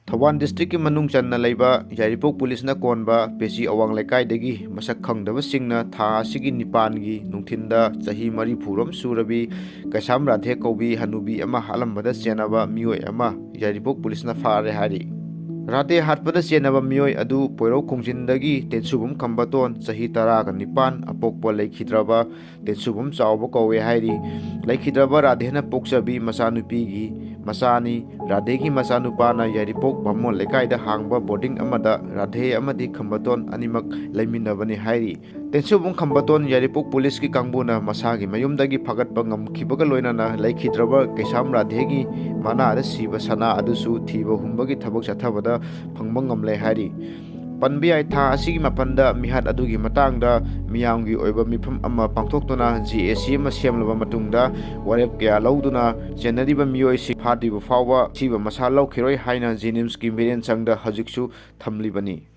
ꯊꯧꯕꯥꯜ ꯗꯤꯁꯇ꯭ꯔꯤꯛꯀꯤ ꯃꯅꯨꯡ ꯆꯟꯅ ꯂꯩꯕ ꯌꯥꯏꯔꯤꯄꯣꯛ ꯄꯨꯂꯤꯁꯅ ꯀꯣꯟꯕ ꯄꯦꯆꯤ ꯑꯋꯥꯡ ꯂꯩꯀꯥꯏꯗꯒꯤ ꯃꯁꯛ ꯈꯪꯗꯕꯁꯤꯡꯅ ꯊꯥ ꯑꯁꯤꯒꯤ 9ꯒꯤ ꯅꯨꯡꯊꯤꯟꯗ ꯆꯍꯤ 40 ꯁꯨꯔꯕꯤ ꯀꯩꯁꯥꯝ ꯔꯥꯙꯦ ꯀꯧꯕꯤ ꯍꯅꯨꯕꯤ ꯑꯃ ꯍꯥꯠꯂꯝꯕꯗ ꯆꯦꯟꯅꯕ ꯃꯤꯑꯣꯏ ꯑꯃ ꯌꯥꯏꯔꯤꯄꯣꯛ ꯄꯨꯂꯤꯁꯅ ꯐꯥꯔꯦ ꯍꯥꯏꯔꯤ꯫ ꯔꯥꯙꯦ ꯍꯥꯠꯄꯗ ꯆꯦꯟꯅꯕ ꯃꯤꯑꯣꯏ ꯑꯗꯨ ꯄꯣꯏꯔꯧ ꯈꯣꯡꯖꯤꯟꯗꯒꯤ ꯇꯦꯟꯁꯨꯕꯝ ꯈꯝꯕꯇꯣꯟ ꯆꯍꯤ 19 ꯑꯄꯣꯛꯄ ꯂꯩꯈꯤꯗ꯭ꯔꯕ ꯇꯦꯟꯁꯨꯕꯝ ꯆꯥꯎꯕ ꯀꯧꯋꯦ ꯍꯥꯏꯔꯤ꯫ ꯂꯩꯈꯤꯗ꯭ꯔꯕ ꯔꯥꯙꯦꯅ ꯄꯣꯛꯆꯕꯤ ꯃꯆꯥꯅꯨꯄꯤꯒꯤ ꯃꯆꯥꯅꯤ꯫ ꯔꯥꯙꯦꯒꯤ ꯃꯆꯥꯅꯨꯄꯥꯅ ꯌꯥꯏꯔꯤꯄꯣꯛ ꯕꯥꯃꯣꯟ ꯂꯩꯀꯥꯏꯗ ꯍꯥꯡꯕ ꯕꯣꯔꯗꯤꯡ ꯑꯃꯗ ꯔꯥꯙꯦ ꯑꯃꯗꯤ ꯈꯝꯕꯇꯣꯟ ꯑꯅꯤꯃꯛ ꯂꯩꯃꯤꯟꯅꯕꯅꯤ ꯍꯥꯏꯔꯤ꯫ ꯇꯦꯟꯁꯨꯕꯝ ꯈꯝꯕꯇꯣꯟ ꯌꯥꯏꯔꯤꯄꯣꯛ ꯄꯨꯂꯤꯁꯀꯤ ꯀꯥꯡꯕꯨꯅ ꯃꯁꯥꯒꯤ ꯃꯌꯨꯝꯗꯒꯤ ꯐꯒꯠꯄ ꯉꯝꯈꯤꯕꯒ ꯂꯣꯏꯅꯅ ꯂꯩꯈꯤꯗ꯭ꯔꯕ ꯀꯩꯁꯥꯝ ꯔꯥꯙꯦꯒꯤ ꯃꯅꯥꯗ ꯁꯤꯕ ꯁꯅꯥ ꯑꯗꯨꯁꯨ ꯊꯤꯕ ꯍꯨꯝꯕꯒꯤ ꯊꯕꯛ ꯆꯠꯊꯕꯗ ꯐꯪꯕ ꯉꯝꯂꯦ ꯍꯥꯏꯔꯤ꯫ ꯄꯟꯕ ꯌꯥꯏ ꯊꯥ ꯑꯁꯤꯒꯤ 8ꯗ ꯃꯤꯍꯥꯠ ꯑꯗꯨꯒꯤ ꯃꯇꯥꯡꯗ ꯃꯤꯌꯥꯝꯒꯤ ꯑꯣꯏꯕ ꯃꯤꯐꯝ ꯑꯃ ꯄꯥꯡꯊꯣꯛꯇꯨꯅ GAC ꯑꯃ ꯁꯦꯝꯂꯕ ꯃꯇꯨꯡꯗ ꯋꯥꯔꯦꯞ ꯀꯌꯥ ꯂꯧꯗꯨꯅ ꯆꯦꯟꯅꯔꯤꯕ ꯃꯤꯑꯣꯏꯁꯤꯡ ꯐꯥꯗ꯭ꯔꯤꯕ ꯐꯥꯎꯕ ꯑꯁꯤꯕ ꯃꯁꯥ ꯂꯧꯈꯤꯔꯣꯏ ꯍꯥꯏꯅ ꯖꯦꯅꯤꯝꯁꯀꯤ ꯃꯤꯔꯦꯟꯁꯪꯗ ꯍꯧꯖꯤꯛꯁꯨ ꯊꯝꯂꯤꯕꯅꯤ꯫